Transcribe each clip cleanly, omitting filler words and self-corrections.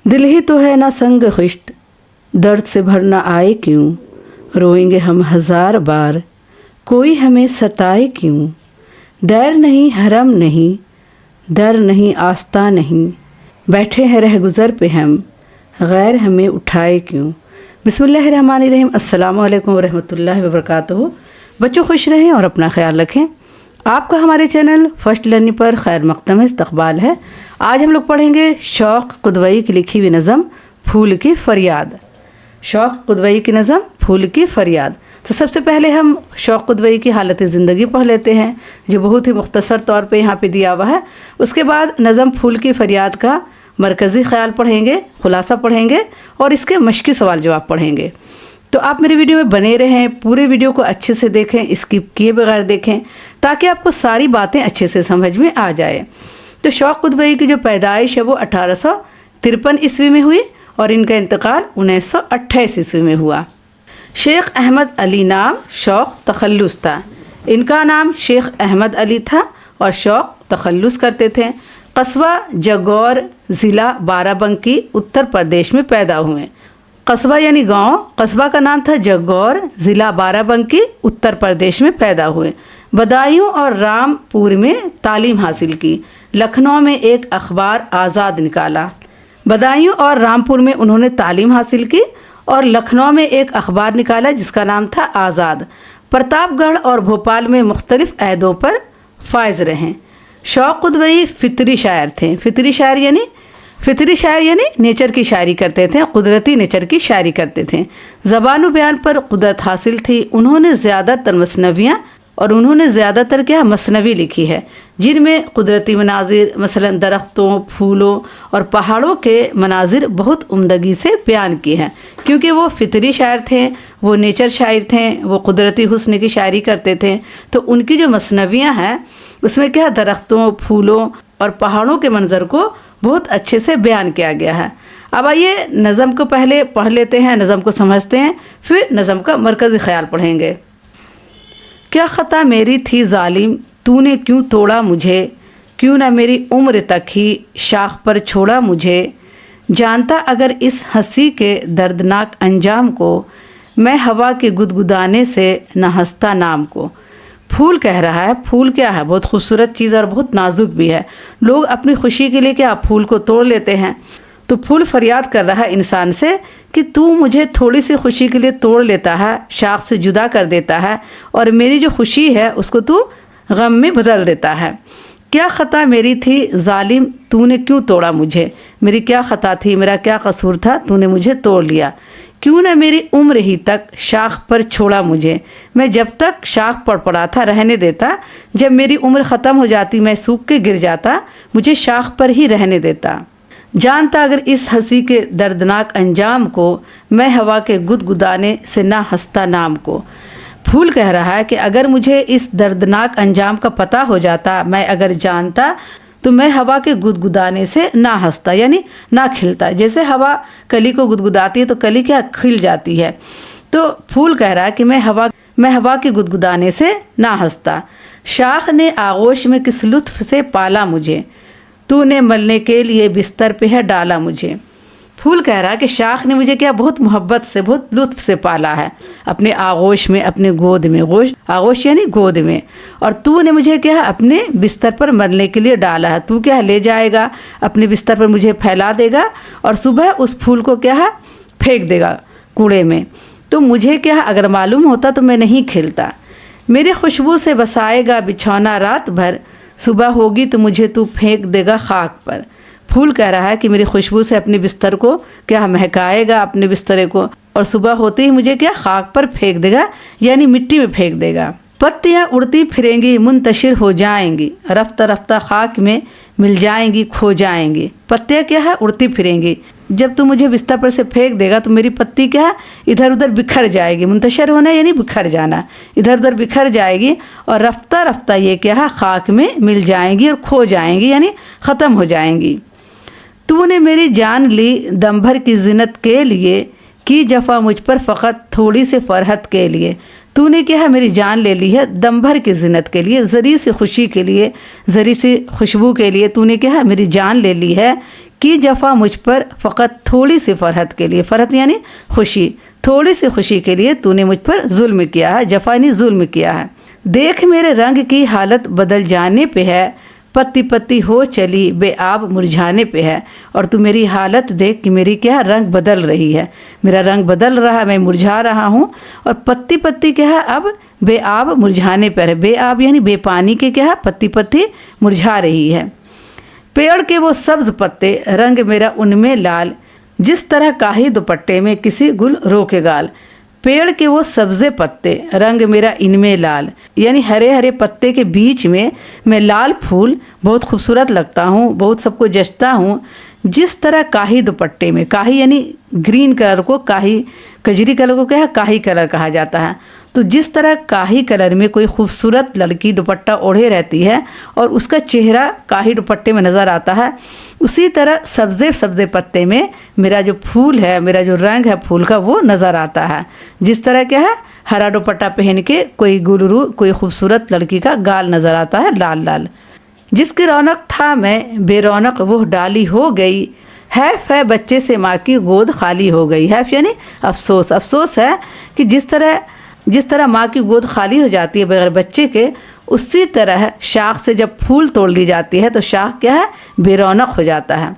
दिल ही तो है ना संग खिश्त, दर्द से भर ना आए क्यों, रोएंगे हम हजार बार, कोई हमें सताए क्यों। दैर नहीं हरम नहीं, दर नहीं आस्था नहीं, बैठे हैं रह गुज़र पे हम, गैर हमें उठाए क्यों। बिस्मिल्लाहिर्रहमानिर्रहीम। अस्सलामु अलैकुम वरहमतुल्लाहि वबरकातुहू। बच्चों खुश रहें और अपना ख्याल रखें। आपका हमारे चैनल फर्स्ट लर्निंग पर खैर मक़दम इस्तक़बाल है। आज हम लोग पढ़ेंगे शौक़ कुदवई की लिखी हुई नज़म फूल की फ़रियाद। शौक़ कुदवई की नज़म फूल की फ़रियाद। तो सबसे पहले हम शौक़ कुदवई की हालत ज़िंदगी पढ़ लेते हैं, जो बहुत ही मुख्तसर तौर पे यहाँ पे दिया हुआ है। उसके बाद नज़म फूल की फ़रियाद का मरकज़ी ख़याल पढ़ेंगे, ख़ुलासा पढ़ेंगे और इसके मश्की सवाल जवाब पढ़ेंगे। तो आप मेरी वीडियो में बने रहें, पूरे वीडियो को अच्छे से देखें, स्किप किए बगैर देखें, ताकि आपको सारी बातें अच्छे से समझ में आ जाए। तो शौक़ कुदवई की जो पैदाइश है वो 1853 ईस्वी में हुई और इनका इंतकाल 1928 ईस्वी में हुआ। शेख अहमद अली नाम शौक़ तखल्लुस था। इनका नाम शेख अहमद अली था और शौक़ तखल्लुस करते थे। कस्बा जगौर ज़िला बाराबंकी उत्तर प्रदेश में पैदा हुए। कस्बा यानी गांव, कस्बा का नाम था जगौर, ज़िला बाराबंकी उत्तर प्रदेश में पैदा हुए। बदायूं और रामपुर में तालीम हासिल की। लखनऊ में एक अखबार आज़ाद निकाला। बदायूं और रामपुर में उन्होंने तालीम हासिल की और लखनऊ में एक अखबार निकाला जिसका नाम था आज़ाद। प्रतापगढ़ और भोपाल में मुख्तलिफ़ अहदों पर फायज रहे। शौक़ कुदवई फ़ितरी शायर थे। फ़ितरी शायर यानी नेचर की शायरी करते थे, कुदरती नेचर की शायरी करते थे। ज़बान बयान पर कुदरत हासिल थी। उन्होंने ज़्यादातर क्या मसनवी लिखी है, जिनमें कुदरती मनाजिर मसलन दरख्तों, फूलों और पहाड़ों के मनाजिर बहुत उम्दगी से बयान किए हैं। क्योंकि वो फ़ितरी शायर थे, वो नेचर शायर थे, वो कुदरती हुस्न की शायरी करते थे। तो उनकी जो मसनवियाँ हैं उसमें क्या दरख्तों, फूलों और पहाड़ों के मंज़र को बहुत अच्छे से बयान किया गया है। अब आइए नज़म को पहले पढ़ लेते हैं, नज़म को समझते हैं, फिर नज़म का मरकज़ी ख़याल पढ़ेंगे। क्या ख़ता मेरी थी ज़ालिम, तूने क्यों तोड़ा मुझे, क्यों ना मेरी उम्र तक ही शाख पर छोड़ा मुझे। जानता अगर इस हंसी के दर्दनाक अंजाम को, मैं हवा के गुदगुदाने से न हंसता नाम को। फूल कह रहा है, फूल क्या है, बहुत खूबसूरत चीज़ और बहुत नाजुक भी है। लोग अपनी खुशी के लिए क्या फूल को तोड़ लेते हैं। तो फूल फरियाद कर रहा है इंसान से कि तू मुझे थोड़ी सी खुशी के लिए तोड़ लेता है, शाख से जुदा कर देता है और मेरी जो खुशी है उसको तू गम में बदल देता है। क्या ख़ता मेरी थी ज़ालिम, तूने क्यों तोड़ा मुझे। मेरी क्या ख़ता थी, मेरा क्या कसूर था, तूने मुझे तोड़ लिया। क्यों न मेरी उम्र ही तक शाख पर छोड़ा मुझे, मैं जब तक शाख पर पड़ा था रहने देता, जब मेरी उम्र ख़त्म हो जाती मैं सूख के गिर जाता, मुझे शाख पर ही रहने देता। जानता अगर इस हंसी के दर्दनाक अंजाम को, मैं हवा के गुदगुदाने से ना हंसता नाम को। फूल कह रहा है कि अगर मुझे इस दर्दनाक अंजाम का पता हो जाता, मैं अगर जानता, तो मैं हवा के गुदगुदाने से ना हंसता यानी ना खिलता। जैसे हवा कली को गुदगुदाती है तो कली क्या खिल जाती है। तो फूल कह रहा है कि मैं हवा के गुदगुदाने से ना हंसता। शाख ने आगोश में किस लुत्फ से पाला मुझे, तूने मलने के लिए बिस्तर पे है डाला मुझे। फूल कह रहा है कि शाख ने मुझे क्या बहुत मोहब्बत से, बहुत लुत्फ से पाला है, अपने आगोश में, अपने गोद में, आगोश यानी गोद में, और तू ने मुझे क्या है अपने बिस्तर पर मरने के लिए डाला है। तू क्या है ले जाएगा, अपने बिस्तर पर मुझे फैला देगा और सुबह उस फूल को क्या है फेंक देगा कूड़े में। तो मुझे क्या है अगर मालूम होता तो मैं नहीं खिलता। मेरी खुशबू से बसाएगा बिछौना रात भर, सुबह होगी तो मुझे तू फेंक देगा खाक पर। फूल कह रहा है कि मेरी खुशबू से अपने बिस्तर को क्या महकाएगा, अपने बिस्तरे को, और सुबह होते ही मुझे क्या खाक पर फेंक देगा यानी मिट्टी में फेंक देगा। पत्तियाँ उड़ती फिरेंगी मुंतशिर हो जाएंगी, रफ्ता रफ्ता खाक में मिल जाएंगी खो जाएंगी। पत्तियाँ क्या है उड़ती फिरेंगी, जब तू मुझे बिस्तर पर से फेंक देगा तो मेरी पत्ती क्या है इधर उधर बिखर जाएगी। मुंतशिर होना यानी बिखर जाना, इधर उधर बिखर जाएगी और रफ्ता रफ्ता ये क्या है खाक में मिल जाएंगी और खो जाएंगी यानी ख़त्म हो जाएंगी। तूने मेरी जान ली दम भर की जिन्नत के लिए, की जफ़ा मुझ पर फ़कत थोड़ी से फ़रहत के लिए। तूने क्या है मेरी जान ले ली है दम भर की जिन्नत के लिए, ज़री सी खुशी के लिए, ज़री सी खुशबू के लिए तूने क्या है मेरी जान ले ली है। کی جفا مجھ پر فقط تھوڑی سی فرحت کے لیے، فرحت یعنی خوشی، تھوڑی سی خوشی کے لیے تو نے مجھ پر ظلم کیا ہے، جفا یعنی ظلم کیا ہے۔ دیکھ میرے رنگ کی حالت بدل جانے پہ ہے، پتی پتی ہو چلی بے آب مرجھانے پہ ہے۔ اور تو میری حالت دیکھ کہ میری کیا رنگ بدل رہی ہے، میرا رنگ بدل رہا ہے، میں مرجھا رہا ہوں، اور پتی پتی کیا ہے اب بے آب مرجھانے پر ہے۔ بے آب یعنی بے پانی کے کیا ہے پتی پتی مرجھا رہی ہے۔ پیڑ کے وہ سبز پتے رنگ میرا ان میں لال، جس طرح کاہی دوپٹے میں کسی گل رو کے گال۔ پیڑ کے وہ سبز پتے رنگ میرا ان میں لال، یعنی ہرے ہرے پتے کے بیچ میں لال پھول بہت خوبصورت لگتا ہوں، بہت سب کو جچتا ہوں، جس طرح کاہی دوپٹے میں، کاہی یعنی گرین کلر کو، کاہی کجری کلر کو کیا ہے کاہی کلر کہا جاتا ہے۔ تو جس طرح کاہی کلر میں کوئی خوبصورت لڑکی دوپٹہ اوڑھے رہتی ہے اور اس کا چہرہ کاہی دوپٹے میں نظر آتا ہے، اسی طرح سبزے پتے میں میرا جو پھول ہے، میرا جو رنگ ہے پھول کا وہ نظر آتا ہے، جس طرح کیا ہے ہرا دوپٹہ پہن کے کوئی گلرو، کوئی خوبصورت لڑکی کا گال نظر آتا ہے لال لال۔ جس کی رونق تھا میں بے رونق وہ ڈالی ہو گئی، حیف ہے بچے سے ماں کی گود خالی ہو گئی۔ حیف یعنی افسوس، افسوس ہے کہ جس طرح ماں کی گود خالی ہو جاتی ہے بغیر بچے کے، اسی طرح شاخ سے جب پھول توڑ لی جاتی ہے تو شاخ کیا ہے بے رونق ہو جاتا ہے۔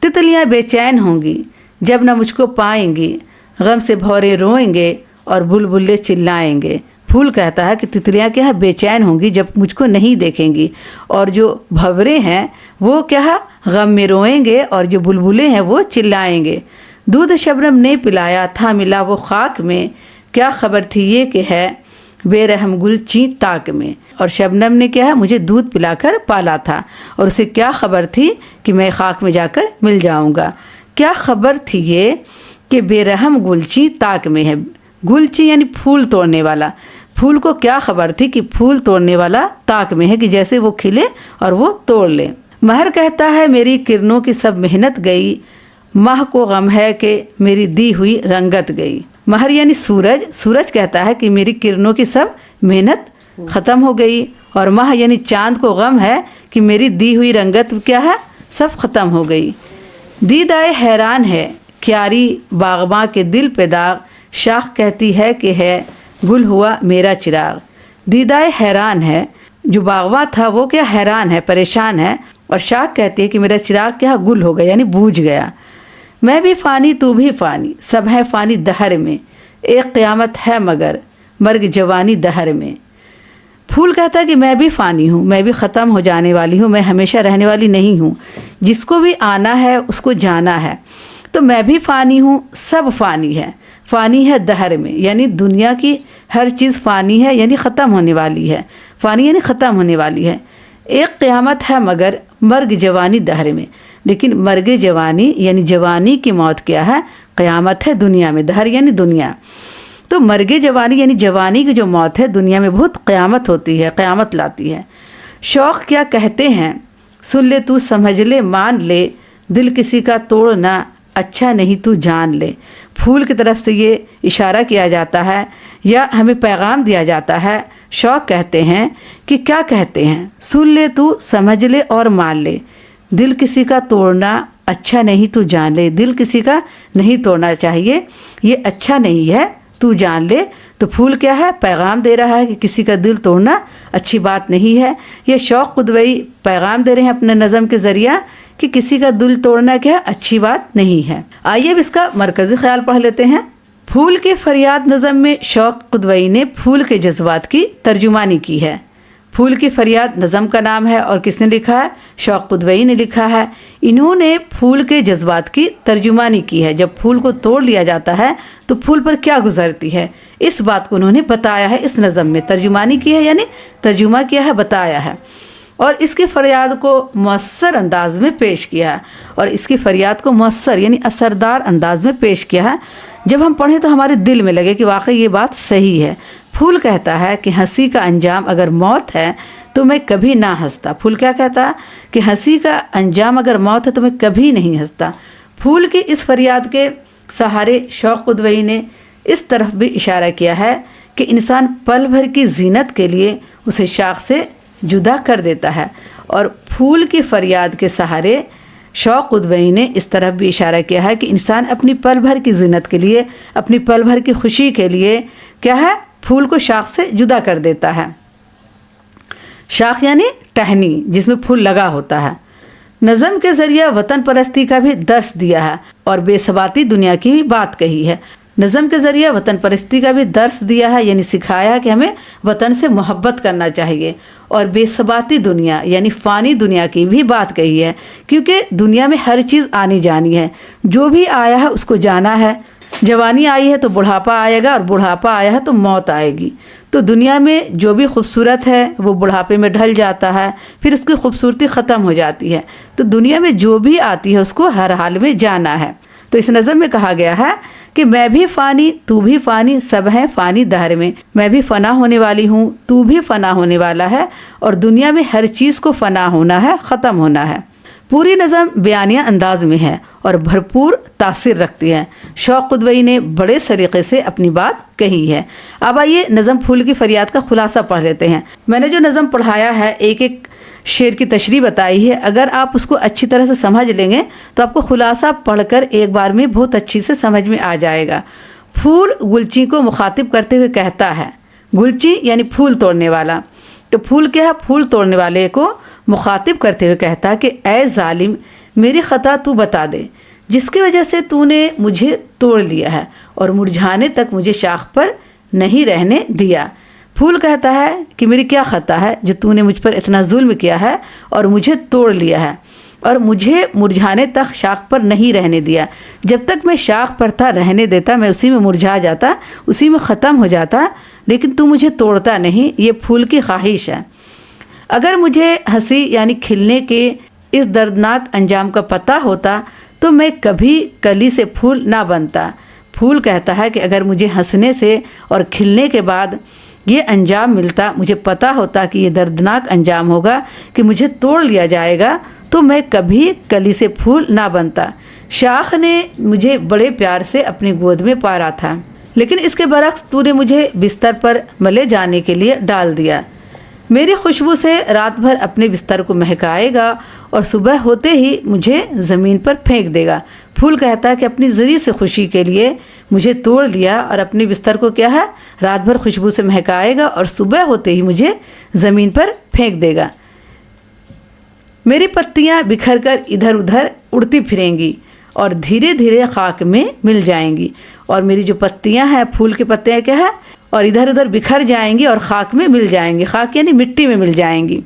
تتلیاں بے چین ہوں گی جب نہ مجھ کو پائیں گی، غم سے بھورے روئیں گے اور بلبلے چلائیں گے۔ پھول کہتا ہے کہ تتلیاں کیا ہے بے چین ہوں گی جب مجھ کو نہیں دیکھیں گی، اور جو بھورے ہیں وہ کیا ہے غم میں روئیں گے، اور جو بلبلے ہیں وہ چلائیں گے۔ دودھ شبنم نے پلایا تھا ملا وہ خاک میں، کیا خبر تھی یہ کہ ہے بے رحم گل چیں تاک میں۔ اور شبنم نے کیا ہے مجھے دودھ پلا کر پالا تھا، اور اسے کیا خبر تھی کہ میں خاک میں جا کر مل جاؤں گا۔ کیا خبر تھی یہ کہ بے رحم گلچی تاک میں ہے۔ گلچی یعنی پھول توڑنے والا، پھول کو کیا خبر تھی کہ پھول توڑنے والا تاک میں ہے، کہ جیسے وہ کھلے اور وہ توڑ لے۔ مہر کہتا ہے میری کرنوں کی سب محنت گئی، ماہ کو غم ہے کہ میری دی ہوئی رنگت گئی۔ مہر یعنی سورج، سورج کہتا ہے کہ میری کرنوں کی سب محنت ختم ہو گئی، اور ماہ یعنی چاند کو غم ہے کہ میری دی ہوئی رنگت کیا ہے سب ختم ہو گئی۔ دیدائے حیران ہے کیاری باغباں کے دل پہ داغ، شاخ کہتی ہے کہ ہے گل ہوا میرا چراغ۔ دیدائے حیران ہے، جو باغباں تھا وہ کیا حیران ہے، پریشان ہے، اور شاخ کہتی ہے کہ میرا چراغ کیا گل ہو گیا یعنی بوجھ گیا۔ میں بھی فانی تو بھی فانی، سب ہے فانی دہر میں، ایک قیامت ہے مگر مرگ جوانی دہر میں۔ پھول کہتا ہے کہ میں بھی فانی ہوں، میں بھی ختم ہو جانے والی ہوں، میں ہمیشہ رہنے والی نہیں ہوں، جس کو بھی آنا ہے اس کو جانا ہے۔ تو میں بھی فانی ہوں، سب فانی ہے، فانی ہے دہر میں، یعنی دنیا کی ہر چیز فانی ہے یعنی ختم ہونے والی ہے، فانی یعنی ختم ہونے والی ہے۔ ایک قیامت ہے مگر مرگ جوانی دہر میں، لیکن مرگ جوانی یعنی جوانی کی موت کیا ہے قیامت ہے دنیا میں، دہر یعنی دنیا۔ تو مرگ جوانی یعنی جوانی کی جو موت ہے دنیا میں بہت قیامت ہوتی ہے، قیامت لاتی ہے۔ شوق کیا کہتے ہیں سن لے تو سمجھ لے مان لے، دل کسی کا توڑنا اچھا نہیں تو جان لے۔ پھول کی طرف سے یہ اشارہ کیا جاتا ہے یا ہمیں پیغام دیا جاتا ہے۔ شوق کہتے ہیں کہ کیا کہتے ہیں سن لے تو سمجھ لے اور مان لے، دل کسی کا توڑنا اچھا نہیں تو جان لے، دل کسی کا نہیں توڑنا چاہیے، یہ اچھا نہیں ہے تو جان لے۔ تو پھول کیا ہے پیغام دے رہا ہے کہ کسی کا دل توڑنا اچھی بات نہیں ہے۔ یہ شوق قدوئی پیغام دے رہے ہیں اپنے نظم کے ذریعہ کہ کسی کا دل توڑنا کیا اچھی بات نہیں ہے۔ آئیے اب اس کا مرکزی خیال پڑھ لیتے ہیں۔ پھول کے فریاد نظم میں شوق قدوئی نے پھول کے جذبات کی ترجمانی کی ہے۔ پھول کی فریاد نظم کا نام ہے اور کس نے لکھا ہے؟ شوق قدوئی نے لکھا ہے۔ انہوں نے پھول کے جذبات کی ترجمانی کی ہے۔ جب پھول کو توڑ لیا جاتا ہے تو پھول پر کیا گزرتی ہے اس بات کو انہوں نے بتایا ہے، اس نظم میں ترجمانی کی ہے یعنی ترجمہ کیا ہے بتایا ہے، اور اس کی فریاد کو مؤثر انداز میں پیش کیا ہے، اور اس کی فریاد کو مؤثر یعنی اثردار انداز میں پیش کیا ہے۔ جب ہم پڑھیں تو ہمارے دل میں لگے کہ واقعی یہ بات صحیح ہے۔ پھول کہتا ہے کہ ہنسی کا انجام اگر موت ہے تو میں کبھی نہ ہنستا۔ پھول کیا کہتا ہے کہ ہنسی کا انجام اگر موت ہے تو میں کبھی نہیں ہنستا۔ پھول کی اس فریاد کے سہارے شوق قدوئی نے اس طرف بھی اشارہ کیا ہے کہ انسان پل بھر کی زینت کے لیے اسے شاخ سے جدا کر دیتا ہے، اور پھول کی فریاد کے سہارے شوق قدوئی نے اس طرف بھی اشارہ کیا ہے کہ انسان اپنی پل بھر کی زینت کے لیے، اپنی پل بھر کی خوشی کے لیے کیا ہے، پھول کو شاخ سے جدا کر دیتا ہے۔ شاخ یعنی ٹہنی جس میں پھول لگا ہوتا ہے۔ نظم کے ذریعے وطن پرستی کا بھی درس دیا ہے اور بے ثباتی دنیا کی بھی بات کہی ہے۔ نظم کے ذریعے وطن پرستی کا بھی درس دیا ہے، یعنی سکھایا کہ ہمیں وطن سے محبت کرنا چاہیے، اور بے ثباتی دنیا یعنی فانی دنیا کی بھی بات کہی ہے، کیونکہ دنیا میں ہر چیز آنی جانی ہے، جو بھی آیا ہے اس کو جانا ہے۔ جوانی آئی ہے تو بڑھاپا آئے گا، اور بڑھاپا آیا ہے تو موت آئے گی۔ تو دنیا میں جو بھی خوبصورت ہے وہ بڑھاپے میں ڈھل جاتا ہے، پھر اس کی خوبصورتی ختم ہو جاتی ہے۔ تو دنیا میں جو بھی آتی ہے اس کو ہر حال میں جانا ہے۔ تو اس نظم میں کہا گیا ہے کہ میں بھی فانی، تو بھی فانی، سب ہیں فانی دہر میں۔ میں بھی فنا ہونے والی ہوں، تو بھی فنا ہونے والا ہے، اور دنیا میں ہر چیز کو فنا ہونا ہے، ختم ہونا ہے۔ پوری نظم بیانیہ انداز میں ہے اور بھرپور تاثیر رکھتی ہے۔ شوق قدوئی نے بڑے سلیقے سے اپنی بات کہی ہے۔ اب آئیے نظم پھول کی فریاد کا خلاصہ پڑھ لیتے ہیں۔ میں نے جو نظم پڑھایا ہے، ایک ایک شعر کی تشریح بتائی ہے، اگر آپ اس کو اچھی طرح سے سمجھ لیں گے تو آپ کو خلاصہ پڑھ کر ایک بار میں بہت اچھی سے سمجھ میں آ جائے گا۔ پھول گلچی کو مخاطب کرتے ہوئے کہتا ہے، گلچی یعنی پھول توڑنے والا، تو پھول کیا ہے، پھول توڑنے والے کو مخاطب کرتے ہوئے کہتا کہ اے ظالم، میری خطا تو بتا دے، جس کی وجہ سے تو نے مجھے توڑ لیا ہے اور مرجھانے تک مجھے شاخ پر نہیں رہنے دیا۔ پھول کہتا ہے کہ میری کیا خطا ہے جو تو نے مجھ پر اتنا ظلم کیا ہے اور مجھے توڑ لیا ہے اور مجھے مرجھانے تک شاخ پر نہیں رہنے دیا۔ جب تک میں شاخ پر تھا رہنے دیتا، میں اسی میں مرجھا جاتا، اسی میں ختم ہو جاتا، لیکن تو مجھے توڑتا نہیں۔ یہ پھول کی خواہش ہے۔ اگر مجھے ہنسی یعنی کھلنے کے اس دردناک انجام کا پتہ ہوتا تو میں کبھی کلی سے پھول نہ بنتا۔ پھول کہتا ہے کہ اگر مجھے ہنسنے سے اور کھلنے کے بعد یہ انجام ملتا، مجھے پتہ ہوتا کہ یہ دردناک انجام ہوگا کہ مجھے توڑ لیا جائے گا، تو میں کبھی کلی سے پھول نہ بنتا۔ شاخ نے مجھے بڑے پیار سے اپنی گود میں پالا تھا، لیکن اس کے برعکس تو نے مجھے بستر پر ملے جانے کے لیے ڈال دیا۔ میری خوشبو سے رات بھر اپنے بستر کو مہکائے گا اور صبح ہوتے ہی مجھے زمین پر پھینک دے گا۔ پھول کہتا ہے کہ اپنی ذری سے خوشی کے لیے مجھے توڑ لیا اور اپنے بستر کو کیا ہے، رات بھر خوشبو سے مہکائے گا اور صبح ہوتے ہی مجھے زمین پر پھینک دے گا۔ میری پتیاں بکھر کر ادھر ادھر اڑتی پھریں گی اور دھیرے دھیرے خاک میں مل جائیں گی، اور میری جو پتیاں ہیں، پھول کی پتیاں کیا ہے، اور ادھر ادھر بکھر جائیں گی اور خاک میں مل جائیں گی۔ خاک یعنی مٹی میں مل جائیں گی۔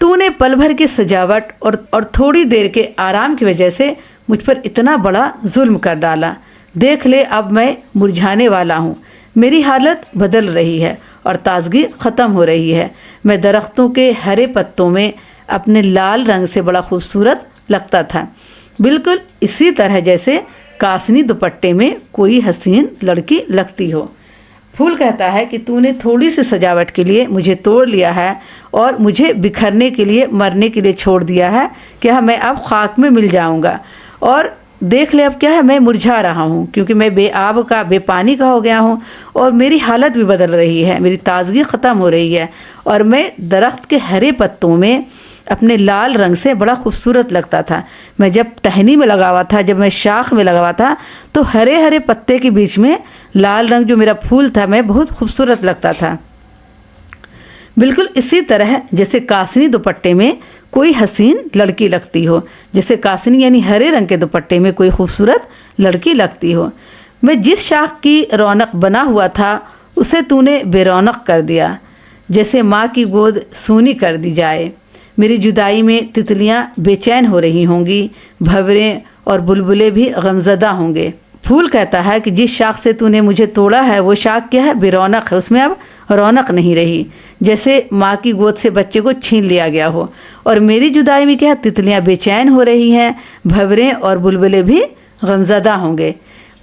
تو نے پل بھر کی سجاوٹ اور تھوڑی دیر کے آرام کی وجہ سے مجھ پر اتنا بڑا ظلم کر ڈالا۔ دیکھ لے، اب میں مرجھانے والا ہوں، میری حالت بدل رہی ہے اور تازگی ختم ہو رہی ہے۔ میں درختوں کے ہرے پتوں میں اپنے لال رنگ سے بڑا خوبصورت لگتا تھا، بالکل اسی طرح جیسے کاسنی دوپٹے میں کوئی حسین لڑکی لگتی ہو۔ پھول کہتا ہے کہ تو نے تھوڑی سی سجاوٹ کے لیے مجھے توڑ لیا ہے اور مجھے بکھرنے کے لیے، مرنے کے لیے چھوڑ دیا ہے۔ کیا میں اب خاک میں مل جاؤں گا، اور دیکھ لے اب کیا ہے، میں مرجھا رہا ہوں، کیونکہ میں بے آب کا، بے پانی کا ہو گیا ہوں، اور میری حالت بھی بدل رہی ہے، میری تازگی ختم ہو رہی ہے، اور میں درخت کے ہرے پتوں میں اپنے لال رنگ سے بڑا خوبصورت لگتا تھا۔ میں جب ٹہنی میں لگا ہوا تھا، جب میں شاخ میں لگا ہوا تھا، تو ہرے ہرے پتے کے بیچ میں لال رنگ جو میرا پھول تھا، میں بہت خوبصورت لگتا تھا، بالکل اسی طرح جیسے کاسنی دوپٹے میں کوئی حسین لڑکی لگتی ہو۔ جیسے کاسنی یعنی ہرے رنگ کے دوپٹے میں کوئی خوبصورت لڑکی لگتی ہو۔ میں جس شاخ کی رونق بنا ہوا تھا اسے تو نے بے رونق کر دیا، جیسے ماں کی گود سونی کر دی جائے۔ میری جدائی میں تتلیاں بے چین ہو رہی ہوں گی، بھنورے اور بلبلے بھی غمزدہ ہوں گے۔ پھول کہتا ہے کہ جس شاخ سے تو نے مجھے توڑا ہے وہ شاخ کیا ہے، بے رونق ہے، اس میں اب رونق نہیں رہی، جیسے ماں کی گود سے بچے کو چھین لیا گیا ہو۔ اور میری جدائی میں کیا ہے، تتلیاں بے چین ہو رہی ہیں، بھنورے اور بلبلے بھی غمزدہ ہوں گے۔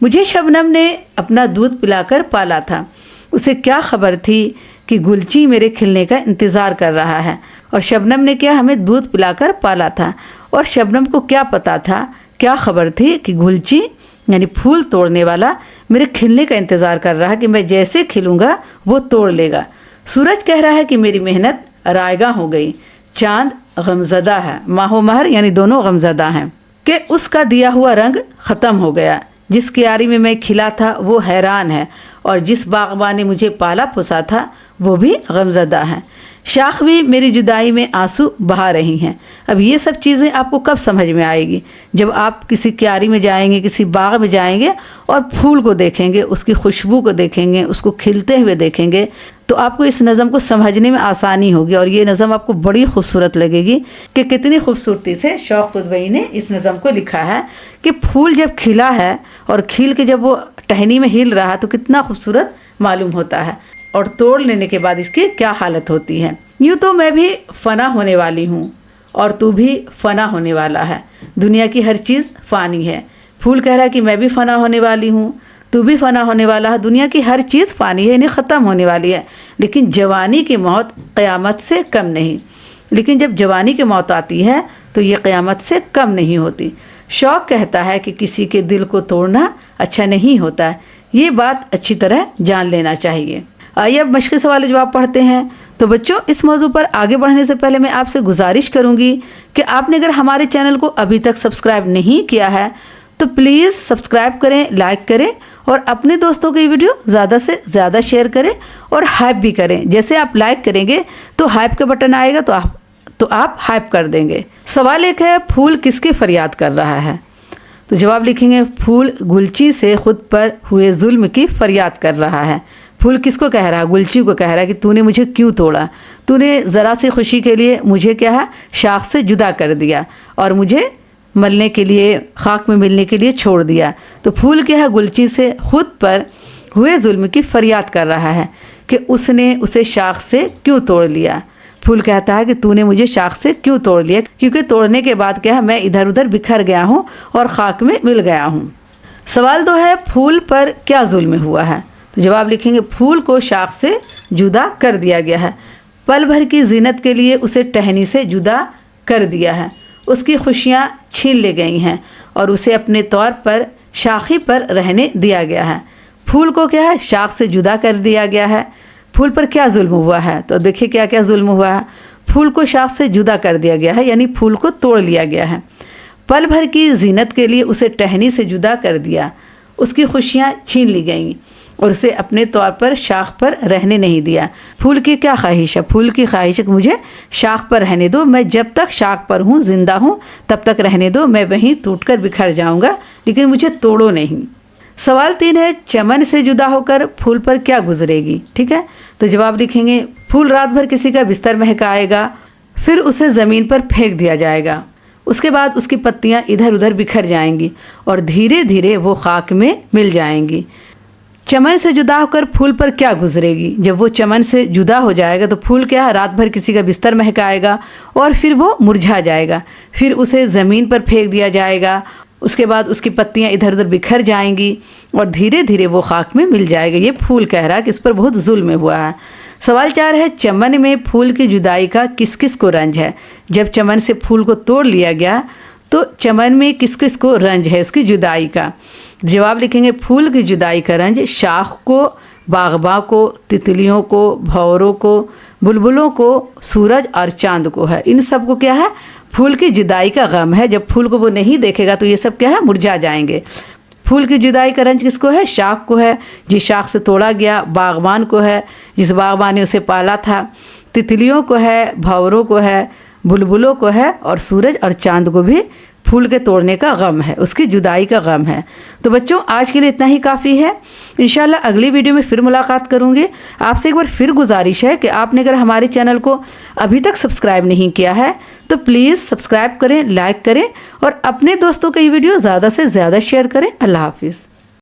مجھے شبنم نے اپنا دودھ پلا کر پالا تھا، اسے کیا خبر تھی کہ گلچی میرے کھلنے کا انتظار کر رہا ہے، اور شبنم نے کیا ہمیں دودھ پلا کر پالا تھا، اور شبنم کو کیا پتا تھا، کیا خبر تھی کہ گلچی یعنی پھول توڑنے والا میرے کھلنے کا انتظار کر رہا کہ میں جیسے کھلوں گا وہ توڑ لے گا۔ سورج کہہ رہا ہے کہ میری محنت رائگاں ہو گئی، چاند गमज़दा है, माह व महर यानी दोनों गमज़दा हैं, कि उसका दिया हुआ रंग ख़त्म हो गया। जिस क्यारी में मैं खिला था वो हैरान है, और जिस बागबान ने मुझे पाला पोसा था वो भी गमज़दा है। शाख भी मेरी जुदाई में आंसू बहा रही हैं। अब ये सब चीज़ें आपको कब समझ में आएगी? जब आप किसी क्यारी में जाएंगे, किसी बाग में जाएंगे और फूल को देखेंगे, उसकी खुशबू को देखेंगे, उसको खिलते हुए देखेंगे, तो आपको इस नज़म को समझने में आसानी होगी और ये नज़म आपको बड़ी खूबसूरत लगेगी कि कितनी खूबसूरती से शौक़ कुतबई ने इस नज़म को लिखा है कि फूल जब खिला है और खिल के जब वो टहनी में हिल रहा है तो कितना खूबसूरत मालूम होता है, और तोड़ लेने के बाद इसकी क्या हालत होती है। यूँ तो मैं भी फ़ना होने वाली हूँ और तू भी फ़ना होने वाला है। दुनिया की हर चीज़ फ़ानी है। फूल कह रहा है कि मैं भी फ़ना होने वाली हूँ, तू भी फ़ना होने वाला है। दुनिया की हर चीज़ फ़ानी है, इन्हें ख़त्म होने वाली है, लेकिन जवानी की मौत क़यामत से कम नहीं। लेकिन जब जवानी की मौत आती है तो ये क़यामत से कम नहीं होती। शौक़ कहता है कि किसी के दिल को तोड़ना अच्छा नहीं होता है। ये बात अच्छी तरह जान लेना चाहिए। आइए अब मश्क़ी सवाल जवाब पढ़ते हैं। तो बच्चों, इस मौजू पर आगे बढ़ने से पहले मैं आपसे गुजारिश करूंगी कि आपने अगर हमारे चैनल को अभी तक सब्सक्राइब नहीं किया है तो प्लीज़ सब्सक्राइब करें, लाइक करें और अपने दोस्तों को ये वीडियो ज़्यादा से ज़्यादा शेयर करें और हाइप भी करें। जैसे आप लाइक करेंगे तो हाइप का बटन आएगा तो आप हाइप कर देंगे। सवाल एक है, फूल किसकी फरियाद कर रहा है? तो जवाब लिखेंगे, फूल गुलची से खुद पर हुए जुल्म की फरियाद कर रहा है। फूल किसको कह रहा है? गुलची को कह रहा है कि तूने मुझे क्यों तोड़ा, तूने ज़रा सी खुशी के लिए मुझे क्या है शाख से जुदा कर दिया और मुझे मरने के लिए, खाक में मिलने के लिए छोड़ दिया। तो फूल क्या है, गुलची से खुद पर हुए जुल्म की फरियाद कर रहा है कि उसने उसे शाख से क्यों तोड़ लिया। फूल कहता है कि तूने मुझे शाख से क्यों तोड़ लिया, क्योंकि तोड़ने के बाद क्या है मैं इधर उधर बिखर गया हूँ और खाक में मिल गया हूँ। सवाल 2 है, फूल पर क्या जुल्म हुआ है? तो जवाब लिखेंगे, फूल को शाख से जुदा कर दिया गया है। पल भर की जीनत के लिए उसे टहनी से जुदा कर दिया है। उसकी खुशियाँ छीन ली गई हैं और उसे अपने तौर पर शाखी पर रहने दिया गया है। फूल को क्या है शाख से जुदा कर दिया गया है। फूल पर क्या जुल्म हुआ है? तो देखिए क्या क्या जुल्म हुआ है। फूल को शाख से जुदा कर दिया गया है, यानी फूल को तोड़ लिया गया है। पल भर की जीनत के लिए उसे टहनी से जुदा कर दिया। उसकी खुशियाँ छीन ली गईं और उसे अपने तौर पर शाख पर रहने नहीं दिया। फूल की क्या ख्वाहिश है? फूल की ख्वाहिश है कि मुझे शाख पर रहने दो, मैं जब तक शाख पर हूँ, ज़िंदा हूँ, तब तक रहने दो, मैं वहीं टूटकर बिखर जाऊँगा, लेकिन मुझे तोड़ो नहीं। सवाल 3 है, चमन से जुदा होकर फूल पर क्या गुजरेगी? ठीक है, तो जवाब लिखेंगे, फूल रात भर किसी का बिस्तर महकाएगा, फिर उसे ज़मीन पर फेंक दिया जाएगा। उसके बाद उसकी पत्तियाँ इधर उधर बिखर जाएंगी और धीरे धीरे वो खाक में मिल जाएंगी। चमन से जुदा होकर फूल पर क्या गुजरेगी? जब वो चमन से जुदा हो जाएगा तो फूल क्या है रात भर किसी का बिस्तर महकाएगा और फिर वो मुरझा जाएगा, फिर उसे ज़मीन पर फेंक दिया जाएगा। उसके बाद उसकी पत्तियाँ इधर उधर बिखर जाएंगी और धीरे धीरे वो खाक में मिल जाएगा। ये फूल कह रहा है कि इस पर बहुत जुल्म हुआ है। सवाल 4 है, चमन में फूल की जुदाई का किस किस को रंज है? जब चमन से फूल को तोड़ लिया गया तो चमन में किस किस को रंज है उसकी जुदाई का? जवाब लिखेंगे, फूल की जुदाई का रंज शाख को, बागबा को, तितलियों को, भंवरों को, बुलबुलों को, सूरज और चांद को है। इन सब को क्या है फूल की जुदाई का गम है। जब फूल को वो नहीं देखेगा तो ये सब क्या है मुरझा जाएंगे। फूल की जुदाई का रंज किसको है? शाख को है, जिस शाख से तोड़ा गया, बागबान को है, जिस बागबान ने उसे पाला था, तितलियों को है, भंवरों को है, बुलबुलों को है और सूरज और चांद को भी फूल के तोड़ने का गम है, उसकी जुदाई का गम है। तो बच्चों आज के लिए इतना ही काफ़ी है। इंशाल्लाह अगली वीडियो में फिर मुलाकात करूँगी। आपसे एक बार फिर गुजारिश है कि आपने अगर हमारे चैनल को अभी तक सब्सक्राइब नहीं किया है तो प्लीज़ सब्सक्राइब करें, लाइक करें और अपने दोस्तों को ये वीडियो ज़्यादा से ज़्यादा शेयर करें। अल्लाह हाफिज़।